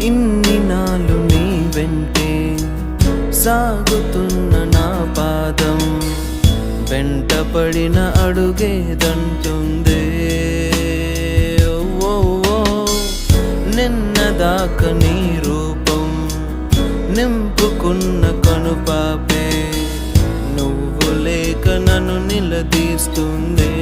ఇన్ని నాలు నీ వెంటే సాగుతున్న నా పాదం వెంటపడిన అడుగేదంటుందే. ఓ నిన్నదాక నీ రూపం నింపుకున్న కనుపాపే నువ్వు లేక నన్ను నిలదీస్తుందే.